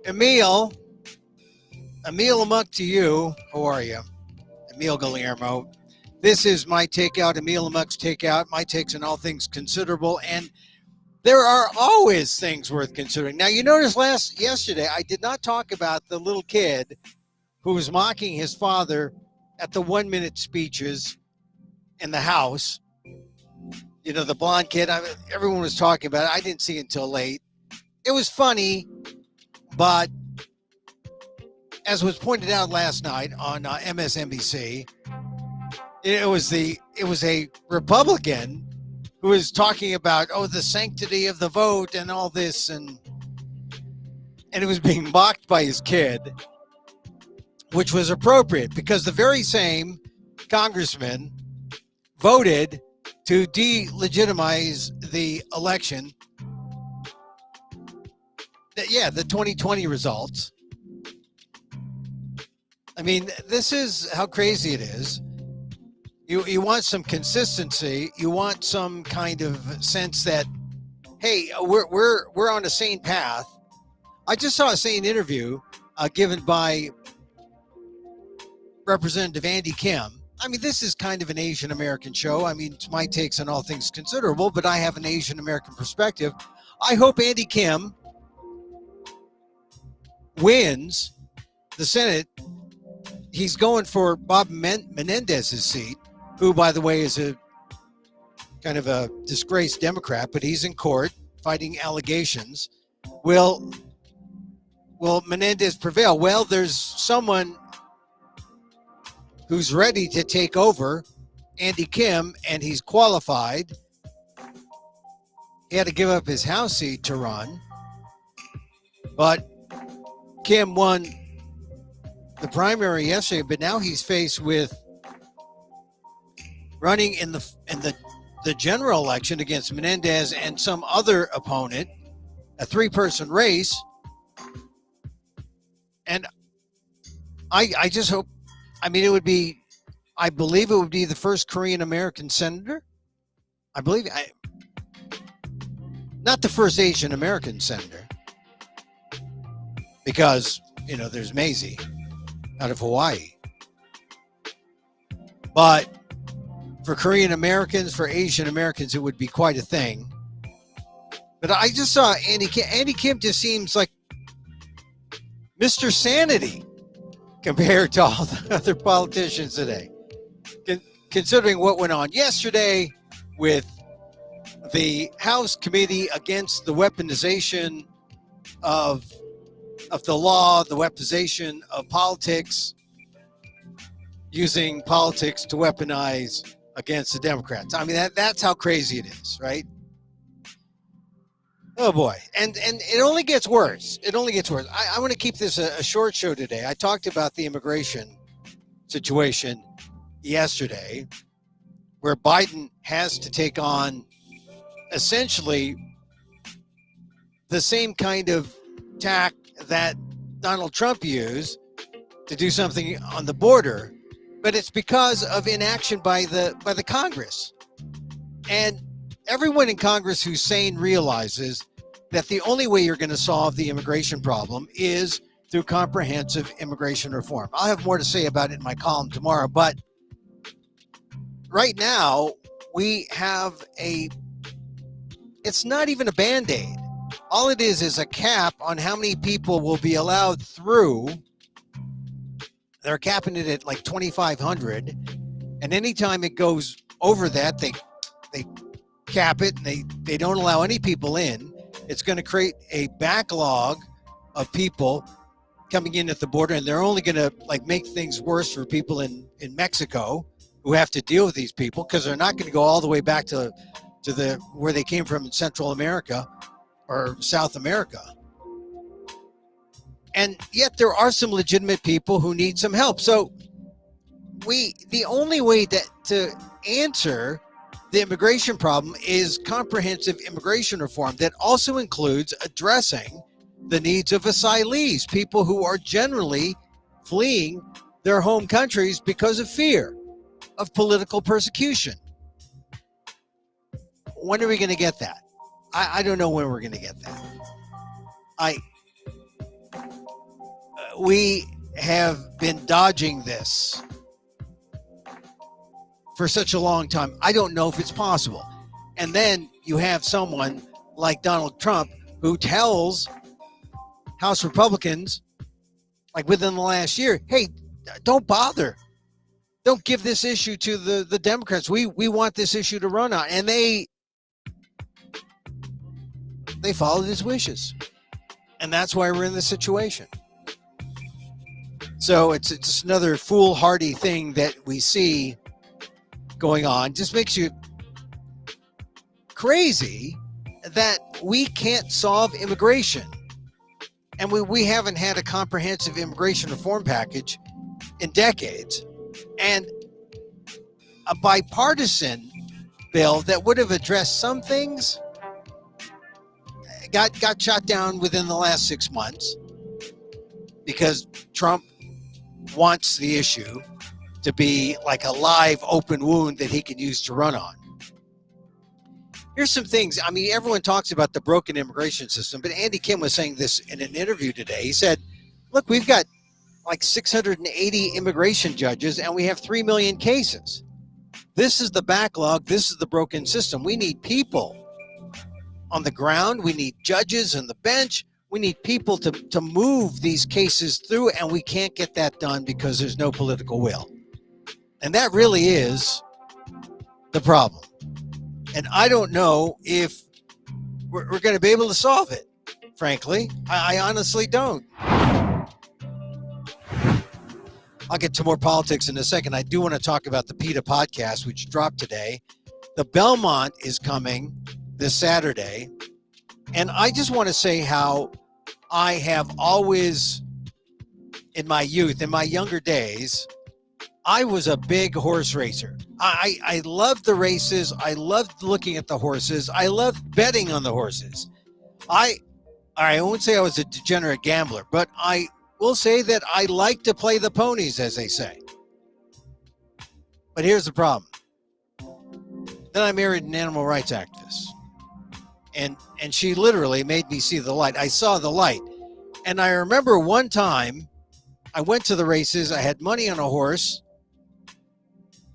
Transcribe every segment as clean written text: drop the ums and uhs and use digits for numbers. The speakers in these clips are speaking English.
Emil, Amok to you. How are you? Emil Guillermo. This is my takeout, Emil Amok's takeout, my takes on all things considerable, and there are always things worth considering. Now, you noticed yesterday, I did not talk about the little kid who was mocking his father at the 1 minute speeches in the House. You know, the blonde kid, everyone was talking about it. I didn't see it until late. It was funny, but as was pointed out last night on MSNBC, it was a Republican who was talking about the sanctity of the vote and all this, and it was being mocked by his kid, which was appropriate because the very same congressman voted to delegitimize the election. The 2020 results. I mean, this is how crazy it is. You want some consistency. You want some kind of sense that, hey, we're on a sane path. I just saw a sane interview given by Representative Andy Kim. I mean, this is kind of an Asian American show. I mean, it's my takes on all things considerable, but I have an Asian American perspective. I hope Andy Kim wins the Senate. He's going for Bob Menendez's seat, who, by the way, is a kind of a disgraced Democrat, but he's in court fighting allegations. Will Menendez prevail? Well, there's someone who's ready to take over, Andy Kim, and he's qualified. He had to give up his House seat to run, but Kim won the primary yesterday, but now he's faced with running in the general election against Menendez and some other opponent, a three-person race. And I just hope, I believe it would be the first Korean American senator. Not the first Asian American senator, because, there's Maisie out of Hawaii. But for Korean Americans, for Asian Americans, it would be quite a thing. But I just saw Andy Kim. Andy Kim just seems like Mr. Sanity compared to all the other politicians today. Considering what went on yesterday with the House Committee against the weaponization of the law, the weaponization of politics, using politics to weaponize against the Democrats. I mean, that's how crazy it is, right? Oh boy. And it only gets worse. It only gets worse. I want to keep this a short show today. I talked about the immigration situation yesterday, where Biden has to take on essentially the same kind of tack that Donald Trump used to do something on the border, but it's because of inaction by the Congress. And everyone in Congress who's sane realizes that the only way you're going to solve the immigration problem is through comprehensive immigration reform. I'll have more to say about it in my column tomorrow, but right now we have it's not even a Band-Aid. All it is a cap on how many people will be allowed through. They're capping it at like 2,500. And anytime it goes over that, they cap it and they don't allow any people in. It's going to create a backlog of people coming in at the border, and they're only going to make things worse for people in Mexico who have to deal with these people, because they're not going to go all the way back to where they came from in Central America or South America. And yet there are some legitimate people who need some help. So the only way to answer the immigration problem is comprehensive immigration reform that also includes addressing the needs of asylees, people who are generally fleeing their home countries because of fear of political persecution. When are we going to get that? I don't know when we're going to get that. we have been dodging this for such a long time. I don't know if it's possible. And then you have someone like Donald Trump who tells House Republicans, like within the last year, hey, don't bother. Don't give this issue to the Democrats. We want this issue to run on. And they followed his wishes. And that's why we're in this situation. So it's just another foolhardy thing that we see going on. Just makes you crazy that we can't solve immigration. And we haven't had a comprehensive immigration reform package in decades. And a bipartisan bill that would have addressed some things got shot down within the last 6 months because Trump wants the issue to be like a live open wound that he can use to run on. Here's some things. I mean, everyone talks about the broken immigration system, but Andy Kim was saying this in an interview today. He said, look, we've got like 680 immigration judges and we have 3 million cases. This is the backlog. This is the broken system. We need people on the ground. We need judges on the bench. We need people to move these cases through, and we can't get that done because there's no political will. And that really is the problem. And I don't know if we're going to be able to solve it, frankly. I honestly don't. I'll get to more politics in a second. I do want to talk about the PETA podcast, which dropped today. The Belmont is coming this Saturday. And I just want to say how I have always, in my youth, in my younger days, I was a big horse racer. I loved the races. I loved looking at the horses. I loved betting on the horses. I won't say I was a degenerate gambler, but I will say that I like to play the ponies, as they say. But here's the problem. Then I married an animal rights activist. And she literally made me see the light. I saw the light. And I remember one time I went to the races. I had money on a horse.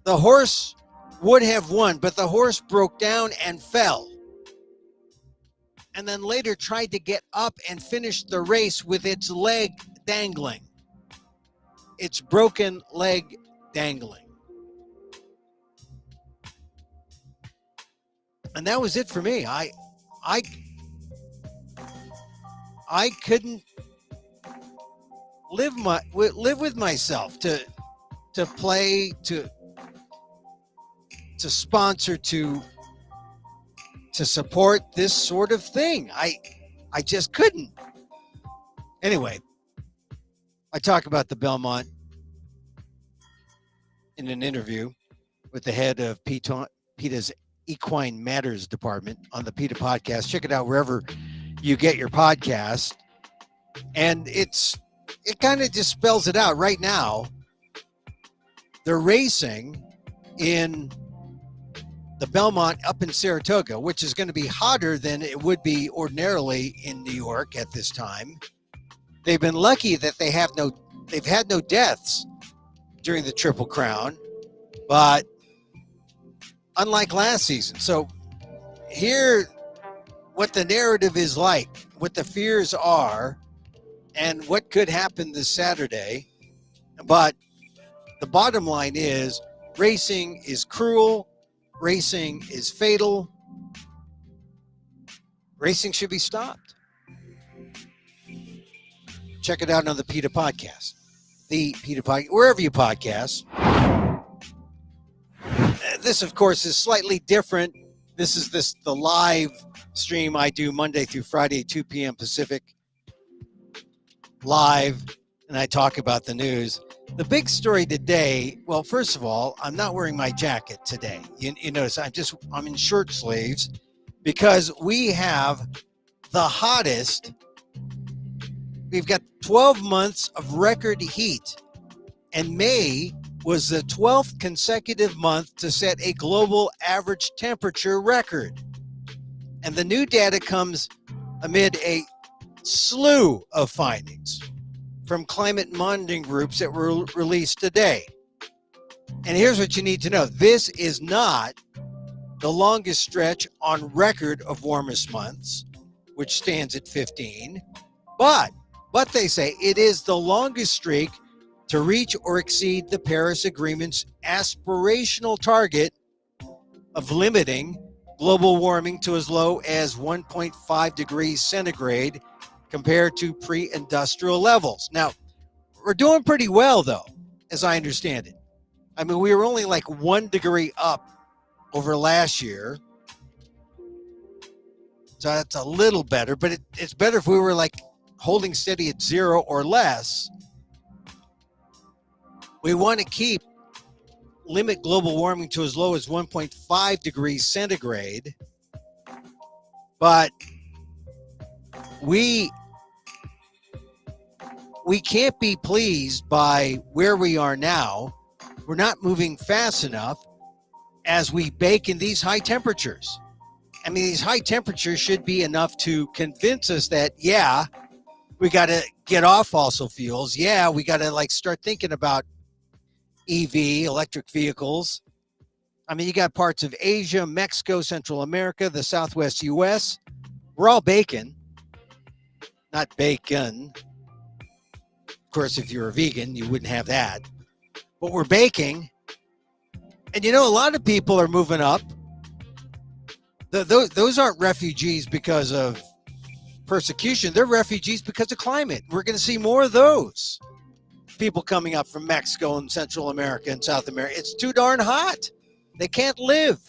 The horse would have won, but the horse broke down and fell. And then later tried to get up and finish the race with its leg dangling. Its broken leg dangling. And that was it for me. I couldn't live with myself to play, to sponsor, to support this sort of thing. I just couldn't. Anyway, I talk about the Belmont in an interview with the head of PETA's Equine Matters Department on the PETA podcast. Check it out wherever you get your podcast. And it kind of just spells it out right now. They're racing in the Belmont up in Saratoga, which is going to be hotter than it would be ordinarily in New York at this time. They've been lucky that they've had no deaths during the Triple Crown, but unlike last season. So here, what the narrative is like, what the fears are, and what could happen this Saturday. But the bottom line is racing is cruel. Racing is fatal. Racing should be stopped. Check it out on the PETA podcast. The PETA podcast, wherever you podcast. This, of course, is slightly different. This is the live stream I do Monday through Friday, 2 p.m. Pacific. Live, and I talk about the news. The big story today, well, first of all, I'm not wearing my jacket today. You notice I'm in short sleeves because we have the hottest. We've got 12 months of record heat, and May was the 12th consecutive month to set a global average temperature record. And the new data comes amid a slew of findings from climate monitoring groups that were released today. And here's what you need to know. This is not the longest stretch on record of warmest months, which stands at 15, but they say it is the longest streak to reach or exceed the Paris Agreement's aspirational target of limiting global warming to as low as 1.5 degrees centigrade compared to pre-industrial levels. Now, we're doing pretty well, though, as I understand it. I mean, we were only like 1 degree up over last year. So that's a little better, but it's better if we were like holding steady at 0 or less. We want to limit global warming to as low as 1.5 degrees centigrade. But we can't be pleased by where we are now. We're not moving fast enough as we bake in these high temperatures. I mean, these high temperatures should be enough to convince us that, yeah, we got to get off fossil fuels. Yeah, we got to like start thinking about EV, electric vehicles. I mean, you got parts of Asia, Mexico, Central America, the Southwest U.S. We're all baking, not bacon. Of course, if you're a vegan, you wouldn't have that. But we're baking. And you know, a lot of people are moving up. Those aren't refugees because of persecution. They're refugees because of climate. We're going to see more of those people coming up from Mexico and Central America and South America. It's too darn hot. They can't live.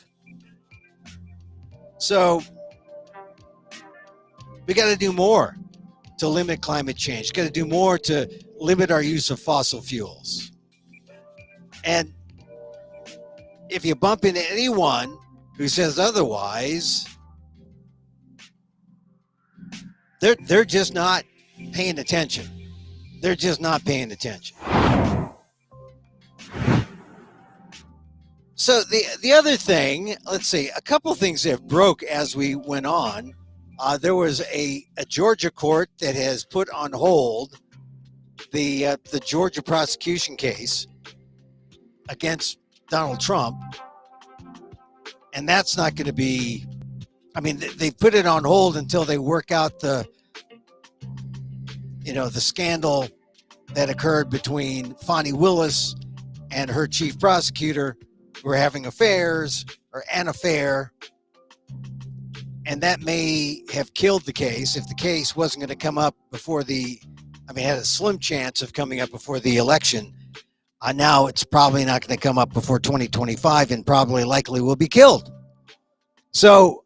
So we got to do more to limit climate change. Got to do more to limit our use of fossil fuels. And if you bump into anyone who says otherwise, they're just not paying attention. They're just not paying attention. So the other thing, let's see, a couple of things that broke as we went on. There was a Georgia court that has put on hold the Georgia prosecution case against Donald Trump. And that's not going to be, I mean, they put it on hold until they work out the scandal that occurred between Fani Willis and her chief prosecutor, who were having affairs or an affair. And that may have killed the case if the case wasn't going to come up before had a slim chance of coming up before the election. Now it's probably not going to come up before 2025 and probably likely will be killed. So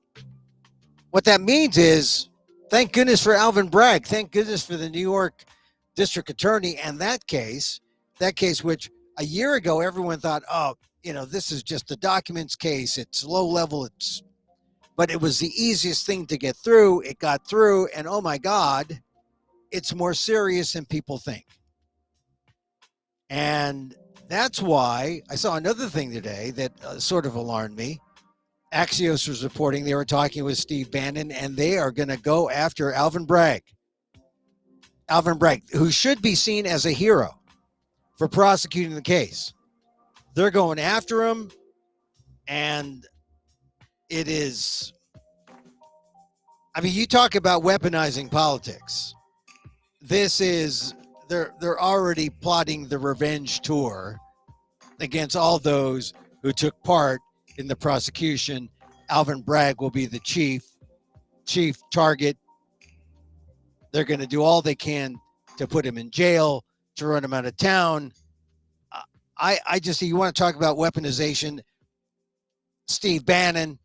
what that means is, thank goodness for Alvin Bragg. Thank goodness for the New York district attorney and that case which a year ago everyone thought, this is just a documents case. It's low level. But it was the easiest thing to get through. It got through, and oh my God, it's more serious than people think. And that's why I saw another thing today that sort of alarmed me. Axios was reporting they were talking with Steve Bannon, and they are going to go after Alvin Bragg. Alvin Bragg, who should be seen as a hero for prosecuting the case. They're going after him, and it is, you talk about weaponizing politics. This is, they're already plotting the revenge tour against all those who took part in the prosecution. Alvin Bragg will be the chief target. They're going to do all they can to put him in jail, to run him out of town. I just, you want to talk about weaponization, Steve Bannon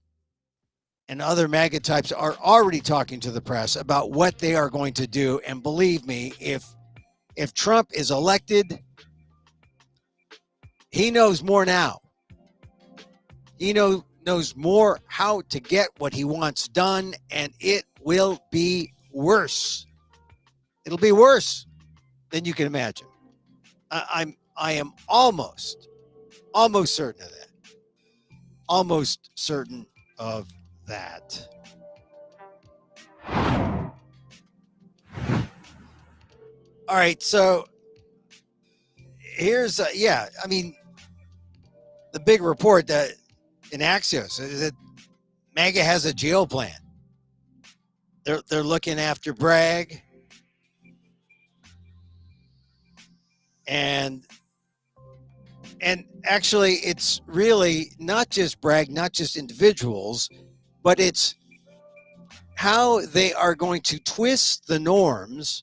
and other MAGA types are already talking to the press about what they are going to do. And believe me, if Trump is elected, he knows more now. He knows more how to get what he wants done, and it will be worse. It'll be worse than you can imagine. I am almost certain of that. Almost certain of that. All right, so here's I mean, the big report that in Axios is that MAGA has a jail plan. They're looking after Bragg, and actually it's really not just Bragg, not just individuals, but it's how they are going to twist the norms,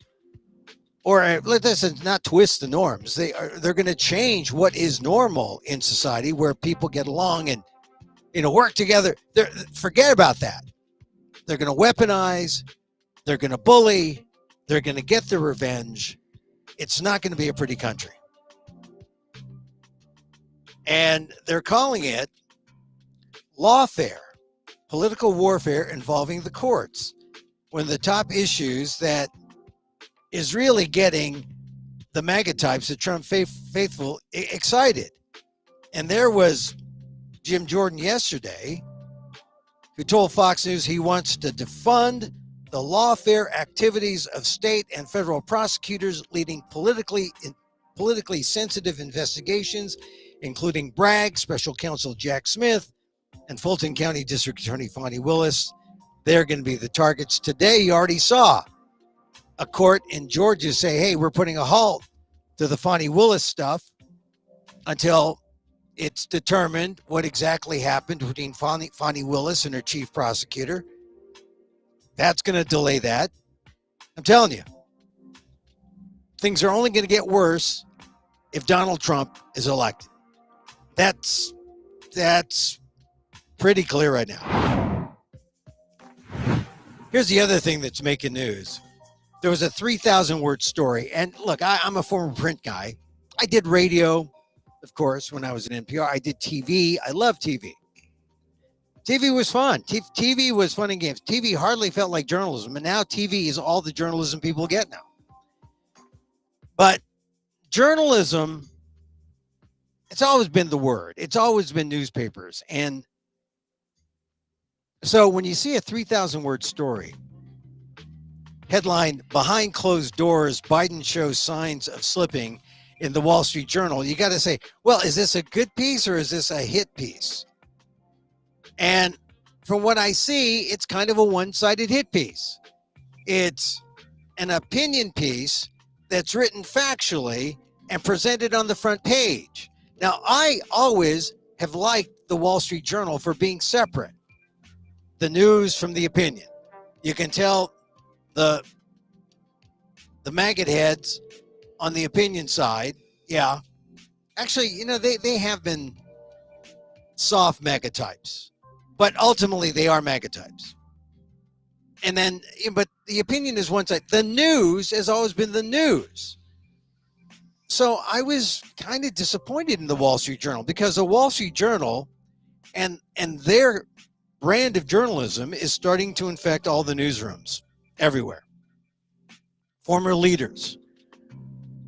or listen, not twist the norms. They're going to change what is normal in society, where people get along and work together. Forget about that. They're going to weaponize. They're going to bully. They're going to get their revenge. It's not going to be a pretty country. And they're calling it lawfare, political warfare involving the courts. One of the top issues that is really getting the MAGA types, the Trump faithful, excited. And there was Jim Jordan yesterday, who told Fox News he wants to defund the lawfare activities of state and federal prosecutors leading politically sensitive investigations, including Bragg, Special Counsel Jack Smith, and Fulton County District Attorney Fani Willis. They're going to be the targets. Today, you already saw a court in Georgia say, hey, we're putting a halt to the Fani Willis stuff until it's determined what exactly happened between Fani Willis and her chief prosecutor. That's going to delay that. I'm telling you, things are only going to get worse if Donald Trump is elected. That's pretty clear right now. Here's the other thing that's making news. There was a 3,000-word story. And look, I'm a former print guy. I did radio, of course, when I was at NPR. I did TV. I love TV. TV was fun. TV was fun and games. TV hardly felt like journalism. And now TV is all the journalism people get now. But journalism, it's always been the word. It's always been newspapers. And so when you see a 3,000-word story, headline, Behind Closed Doors, Biden Shows Signs of Slipping in the Wall Street Journal, you got to say, well, is this a good piece or is this a hit piece? And from what I see, it's kind of a one-sided hit piece. It's an opinion piece that's written factually and presented on the front page. Now, I always have liked the Wall Street Journal for being separate. The news from the opinion. You can tell the maggot heads on the opinion side, yeah. Actually, they have been soft MAGA types, but ultimately they are MAGA types. And then, but the opinion is one side. The news has always been the news. So I was kind of disappointed in the Wall Street Journal, because the Wall Street Journal and their brand of journalism is starting to infect all the newsrooms everywhere. Former leaders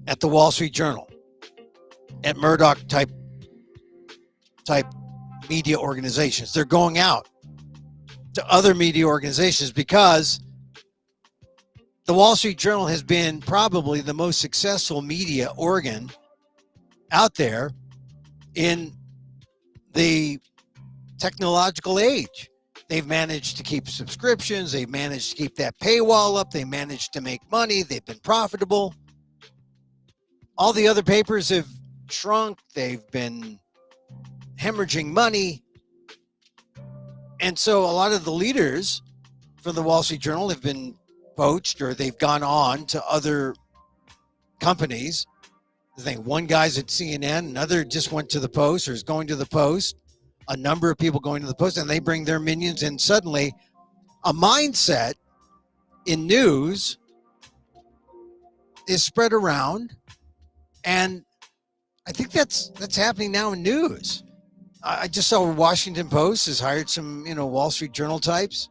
at the Wall Street Journal, at Murdoch type media organizations, they're going out to other media organizations because the Wall Street Journal has been probably the most successful media organ out there in the technological age. They've managed to keep subscriptions. They've managed to keep that paywall up. They managed to make money. They've been profitable. All the other papers have shrunk. They've been hemorrhaging money. And so a lot of the leaders from the Wall Street Journal have been poached, or they've gone on to other companies. I think one guy's at CNN, another just went to the Post or is going to the Post. A number of people going to the Post, and they bring their minions, and suddenly a mindset in news is spread around. And I think that's happening now in news. I just saw Washington Post has hired some, Wall Street Journal types.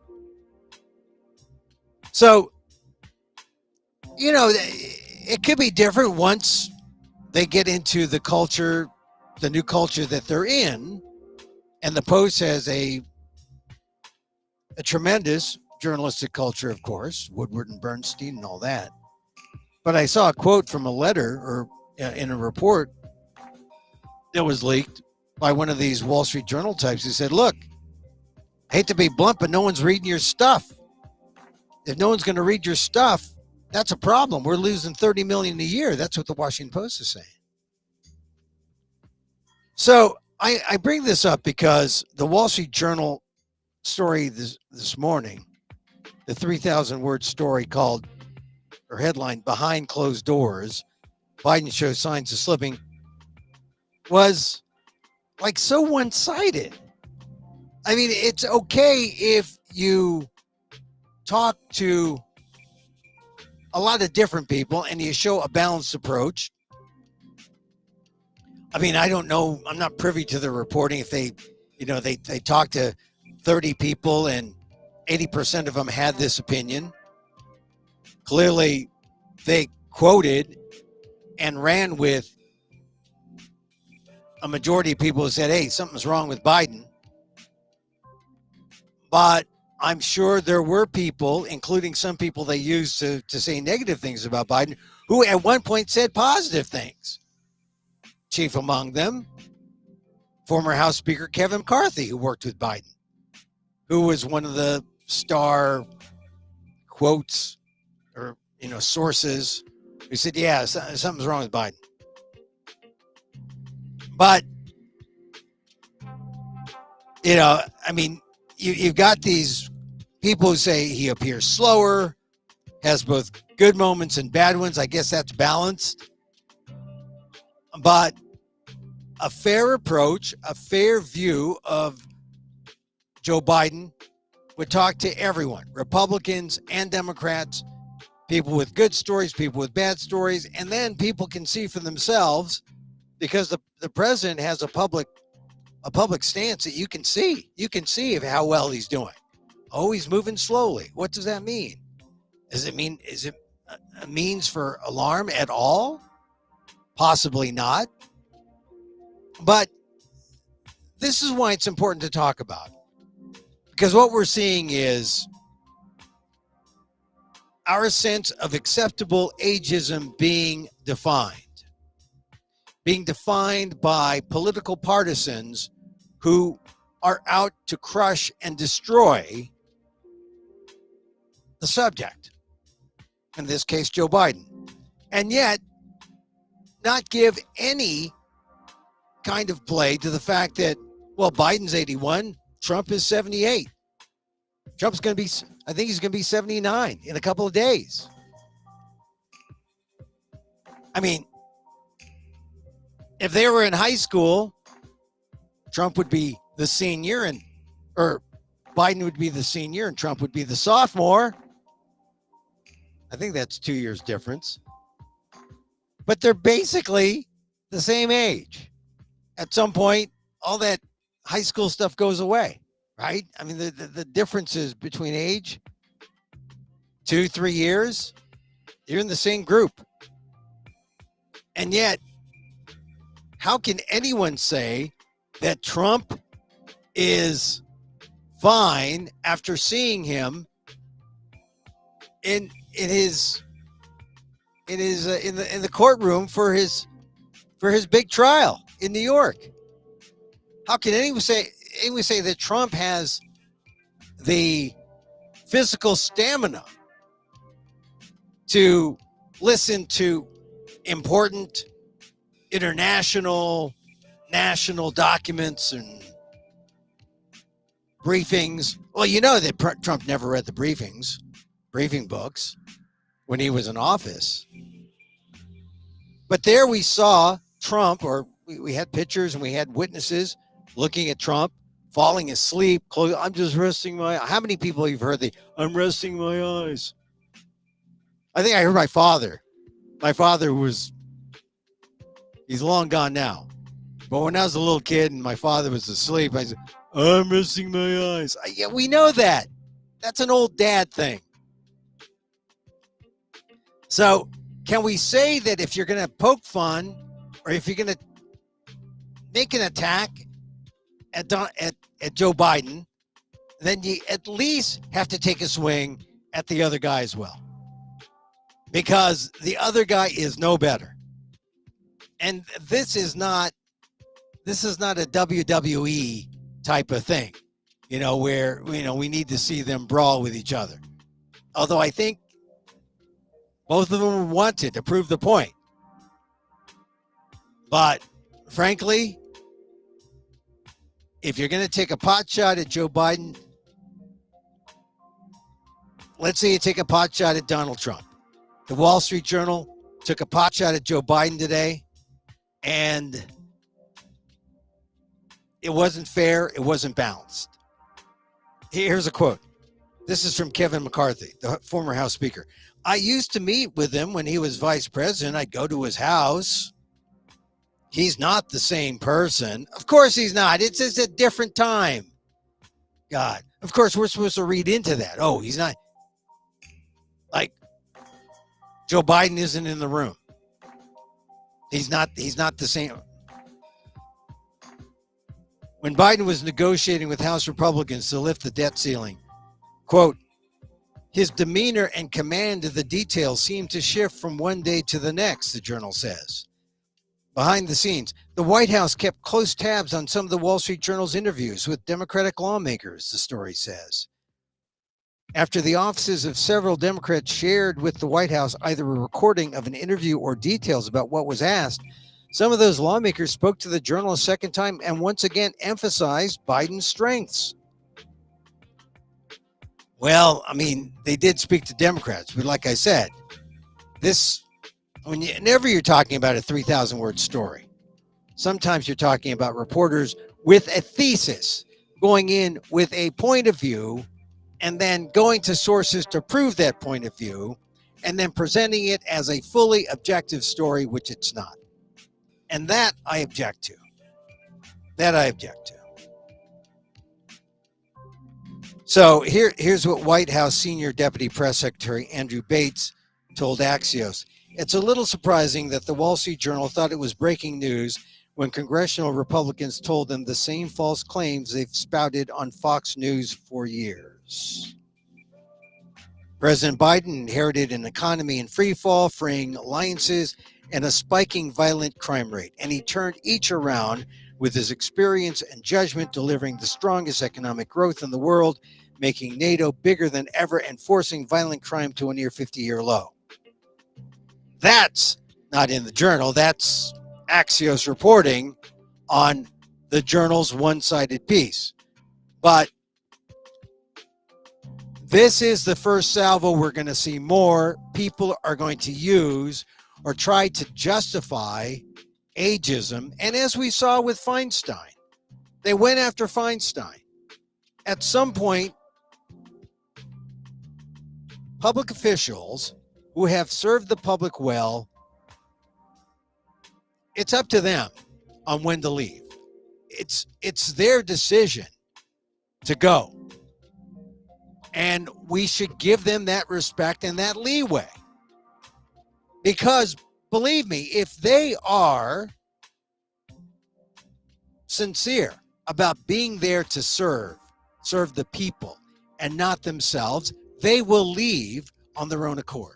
So, it could be different once they get into the culture, the new culture that they're in. And the Post has a tremendous journalistic culture, of course, Woodward and Bernstein and all that. But I saw a quote from a letter or in a report that was leaked by one of these Wall Street Journal types who said, look, I hate to be blunt, but no one's reading your stuff. If no one's going to read your stuff, that's a problem. We're losing $30 million a year. That's what the Washington Post is saying. So I bring this up because the Wall Street Journal story this morning, the 3,000 word story called, or headline, Behind Closed Doors, Biden shows signs of slipping, was like so one-sided. I mean, it's okay if you talk to a lot of different people and you show a balanced approach. I mean, I don't know. I'm not privy to the reporting. If they talked to 30 people and 80% of them had this opinion. Clearly, they quoted and ran with a majority of people who said, hey, something's wrong with Biden. But I'm sure there were people, including some people they used to say negative things about Biden, who at one point said positive things. Chief among them, former House Speaker Kevin McCarthy, who worked with Biden, who was one of the star quotes or sources who said, yeah, something's wrong with Biden. But, I mean, you've got these people who say he appears slower, has both good moments and bad ones. I guess that's balanced. But a fair approach, a fair view of Joe Biden would talk to everyone, Republicans and Democrats, people with good stories, people with bad stories, and then people can see for themselves, because the president has a public stance that you can see. You can see how well he's doing. Oh, he's moving slowly. What does that mean? Is it a means for alarm at all? Possibly not. But this is why it's important to talk about. Because what we're seeing is our sense of acceptable ageism being defined by political partisans who are out to crush and destroy the subject, in this case, Joe Biden, and yet not give any kind of play to the fact that, well, Biden's 81, Trump is 78. Trump's going to be, I think he's going to be 79 in a couple of days. I mean, if they were in high school, Trump would be the senior or Biden would be the senior and Trump would be the sophomore. I think that's 2 years difference. But they're basically the same age. At some point, all that high school stuff goes away, right? I mean, the differences between age, 2-3 years, you're in the same group. And yet, how can anyone say that Trump is fine after seeing him in the courtroom for his big trial in New York? How can anyone say that Trump has the physical stamina to listen to important international, national documents and briefings? Well, you know that Trump never read the briefing books when he was in office. But there we saw Trump, or we had pictures and we had witnesses looking at Trump, falling asleep. I'm just resting my. How many people you've heard I'm resting my eyes? I think I heard my father. My father he's long gone now. But when I was a little kid and my father was asleep, I said, I'm resting my eyes. Yeah, we know that. That's an old dad thing. So can we say that if you're going to poke fun or if you're going to make an attack at Joe Biden, then you at least have to take a swing at the other guy as well? because the other guy is no better. And this is not a WWE type of thing, where we need to see them brawl with each other. Although I think both of them wanted to prove the point. But frankly, if you're going to take a pot shot at Joe Biden, let's say you take a pot shot at Donald Trump. The Wall Street Journal took a pot shot at Joe Biden today, and it wasn't fair. It wasn't balanced. Here's a quote. This is from Kevin McCarthy, the former House Speaker. I used to meet with him when he was vice president. I'd go to his house. He's not the same person. Of course he's not. It's just a different time. God. Of course, we're supposed to read into that. Oh, he's not. Like, Joe Biden isn't in the room. He's not the same. When Biden was negotiating with House Republicans to lift the debt ceiling, quote, his demeanor and command of the details seemed to shift from one day to the next, the Journal says. Behind the scenes, the White House kept close tabs on some of the Wall Street Journal's interviews with Democratic lawmakers, the story says. After the offices of several Democrats shared with the White House either a recording of an interview or details about what was asked, some of those lawmakers spoke to the Journal a second time and once again emphasized Biden's strengths. Well, I mean, they did speak to Democrats, but like I said, whenever you're talking about a 3,000-word story, sometimes you're talking about reporters with a thesis, going in with a point of view, and then going to sources to prove that point of view, and then presenting it as a fully objective story, which it's not. And that I object to. So here's what White House Senior Deputy Press Secretary Andrew Bates told Axios. It's a little surprising that the Wall Street Journal thought it was breaking news when congressional Republicans told them the same false claims they've spouted on Fox News for years. President Biden inherited an economy in free fall, fraying alliances, and a spiking violent crime rate, and he turned each around with his experience and judgment, delivering the strongest economic growth in the world, making NATO bigger than ever, and forcing violent crime to a near 50-year low. That's not in the Journal. That's Axios reporting on the Journal's one-sided piece. But this is the first salvo. We're going to see more. People are going to use or try to justify ageism. And as we saw with Feinstein, they went after Feinstein. At some point, public officials who have served the public well, it's up to them on when to leave. It's their decision to go. And we should give them that respect and that leeway. Because believe me, if they are sincere about being there to serve the people and not themselves, they will leave on their own accord.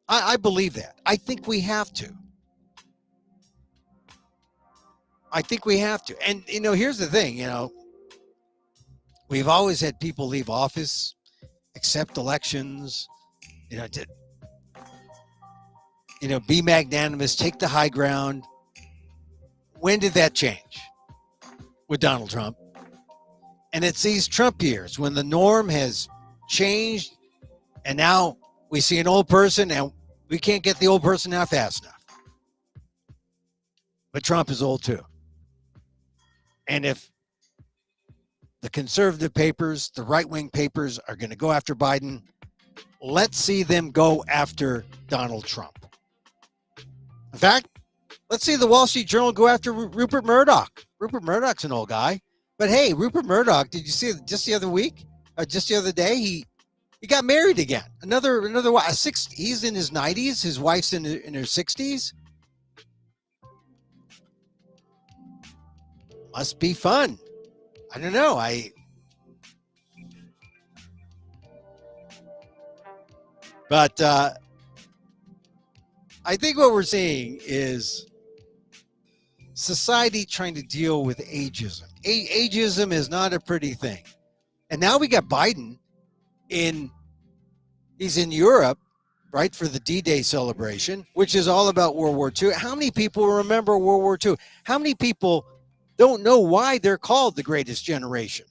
I believe that. I think we have to. And, here's the thing, we've always had people leave office, accept elections, be magnanimous, take the high ground. When did that change? With Donald Trump. And it's these Trump years when the norm has changed, and now we see an old person and we can't get the old person out fast enough. But Trump is old too. And if the conservative papers, the right-wing papers are going to go after Biden, let's see them go after Donald Trump. In fact, let's see the Wall Street Journal go after Rupert Murdoch. Rupert Murdoch's an old guy. But hey, Rupert Murdoch, did you see it just the other week? Just the other day, he got married again. Another he's in his 90s. His wife's in her 60s. Must be fun. I don't know. But I think what we're seeing is society trying to deal with ageism. Ageism is not a pretty thing. And now we got Biden he's in Europe, right, for the D-Day celebration, which is all about World War II. How many people remember World War II? How many people don't know why they're called the greatest generation?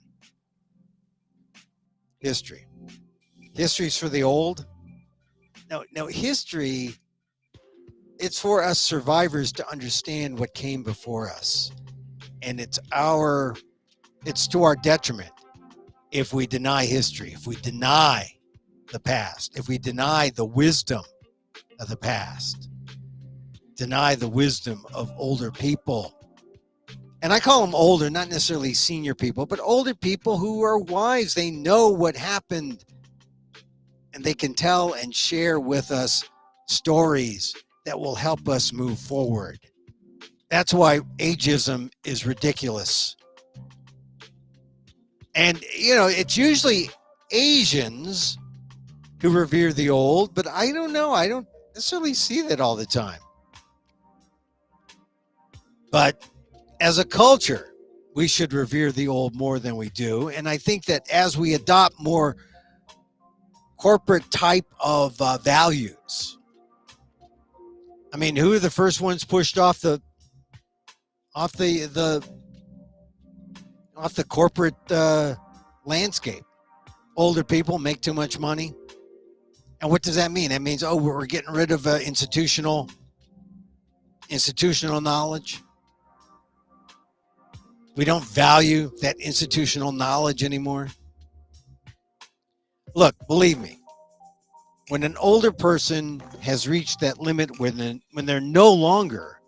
History. History's for the old. No, history, it's for us survivors to understand what came before us. And it's to our detriment if we deny history, if we deny the past, if we deny the wisdom of the past, deny the wisdom of older people. And I call them older, not necessarily senior people, but older people who are wise. They know what happened, and they can tell and share with us stories that will help us move forward. That's why ageism is ridiculous. And, it's usually Asians who revere the old, but I don't know. I don't necessarily see that all the time. But as a culture, we should revere the old more than we do. And I think that as we adopt more corporate type of values, I mean, who are the first ones pushed off the corporate landscape? Older people make too much money. And what does that mean? That means, we're getting rid of institutional knowledge. We don't value that institutional knowledge anymore. Look, believe me, when an older person has reached that limit when they're no longer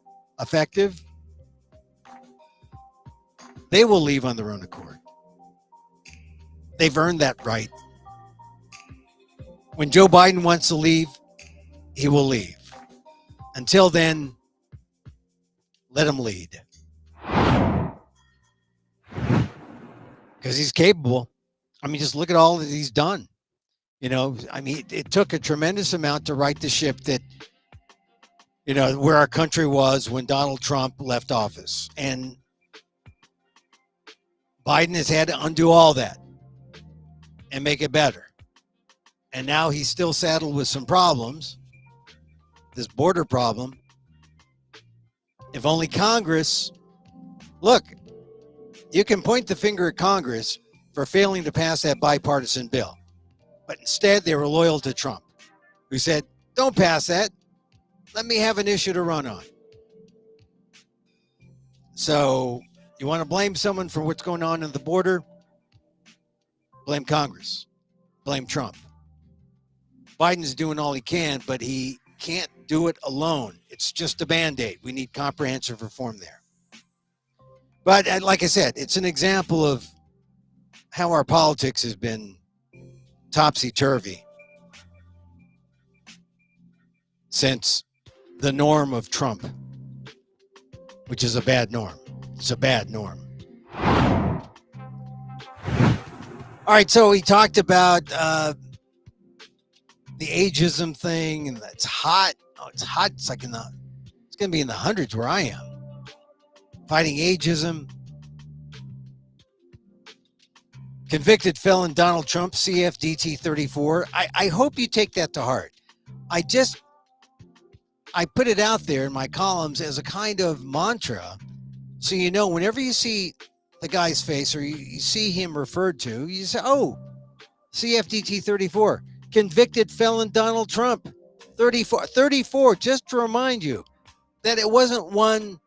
effective, they will leave on their own accord. They've earned that right. When Joe Biden wants to leave, he will leave. Until then, let him lead. Because he's capable. I mean, just look at all that he's done. It took a tremendous amount to right the ship that, where our country was when Donald Trump left office. And Biden has had to undo all that and make it better. And now he's still saddled with some problems, this border problem. If only Congress, look, you can point the finger at Congress for failing to pass that bipartisan bill. But instead, they were loyal to Trump, who said, don't pass that. Let me have an issue to run on. So you want to blame someone for what's going on the border? Blame Congress. Blame Trump. Biden's doing all he can, but he can't do it alone. It's just a Band-Aid. We need comprehensive reform there. But like I said, it's an example of how our politics has been topsy-turvy since the norm of Trump, which is a bad norm. It's a bad norm. All right, so he talked about the ageism thing, and it's hot. Oh, it's hot. It's going to be in the hundreds where I am. Fighting ageism. Convicted felon Donald Trump, CFDT34. I hope you take that to heart. I put it out there in my columns as a kind of mantra. So, whenever you see the guy's face or you see him referred to, you say, oh, CFDT34, convicted felon Donald Trump, 34, just to remind you that it wasn't 1,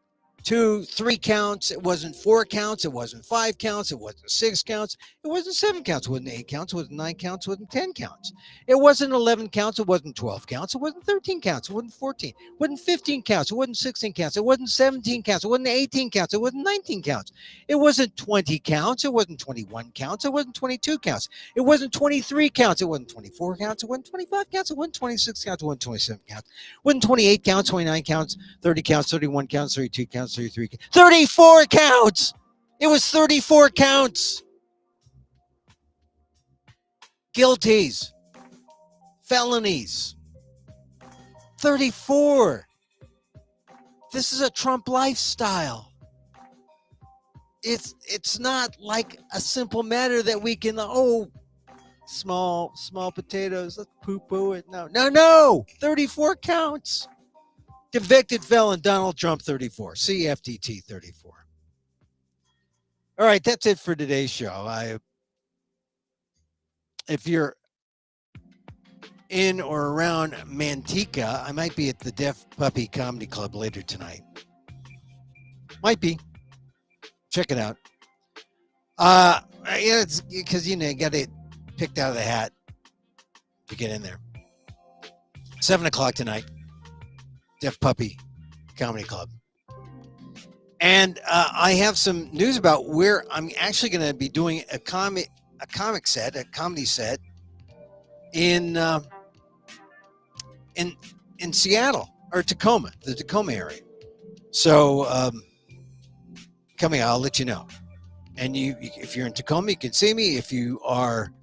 2, 3 counts. It wasn't 4 counts. It wasn't 5 counts. It wasn't 6 counts. It wasn't 7 counts. It wasn't 8 counts. It wasn't 9 counts. It wasn't 10 counts. It wasn't 11 counts. It wasn't 12 counts. It wasn't 13 counts. It wasn't 14. It wasn't 15 counts. It wasn't 16 counts. It wasn't 17 counts. It wasn't 18 counts. It wasn't 19 counts. It wasn't 20 counts. It wasn't 21 counts. It wasn't 22 counts. It wasn't 23 counts. It wasn't 24 counts. It wasn't 25 counts. It wasn't 26 counts. It wasn't 27 counts. It wasn't 28 counts, 29 counts, 30 counts, 31 counts, 32 counts, 33 counts. 34 counts. It was 34 counts. Guilties. Felonies. 34. This is a Trump lifestyle. It's not like a simple matter that we can, small potatoes, let's poo-poo it. No. 34 counts. Convicted felon Donald Trump 34, CFDT34. All right, that's it for today's show. If you're in or around Manteca, I might be at the Deaf Puppy Comedy Club later tonight. Might be. Check it out. It's because you got it picked out of the hat to get in there. 7:00 tonight. Deaf Puppy Comedy Club. And I have some news about where I'm actually going to be doing a comedy set in Seattle or Tacoma, the Tacoma area. So coming, I'll let you know. And if you're in Tacoma, you can see me. If you are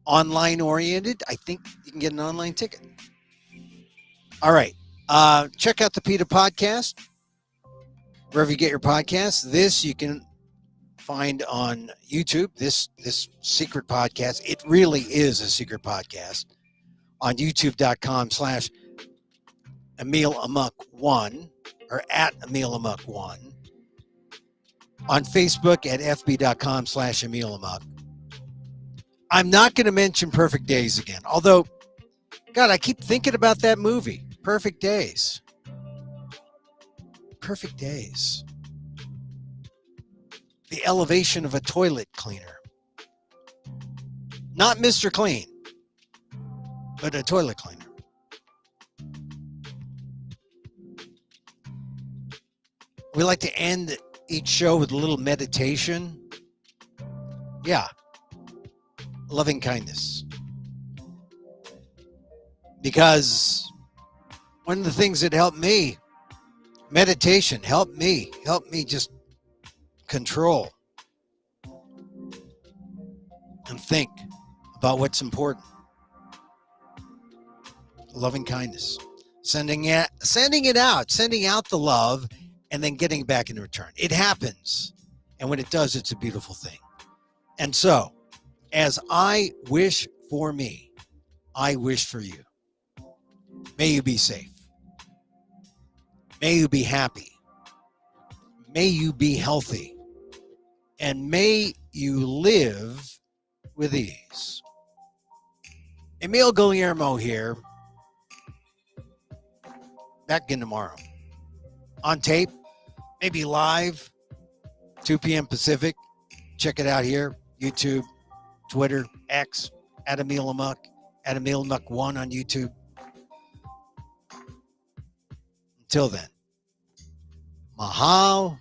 online oriented, I think you can get an online ticket. All right. Check out the PETA podcast, wherever you get your podcasts. This you can find on YouTube, this secret podcast. It really is a secret podcast on youtube.com/EmilAmok1 or at EmilAmok1. On Facebook at fb.com/EmilAmok. I'm not going to mention Perfect Days again, although, God, I keep thinking about that movie, Perfect Days. Perfect Days. The elevation of a toilet cleaner. Not Mr. Clean, but a toilet cleaner. We like to end each show with a little meditation. Yeah. Loving kindness. Because one of the things that helped me, meditation helped me just control and think about what's important. Loving kindness. Sending out the love, and then getting back in return. It happens. And when it does, it's a beautiful thing. And so, as I wish for me, I wish for you. May you be safe. May you be happy. May you be healthy. And may you live with ease. Emil Guillermo here. Back again tomorrow. On tape, maybe live, 2 p.m. Pacific. Check it out here. YouTube, Twitter, X, at Emil Amok, at Emil Amok1 on YouTube. Until then, mahal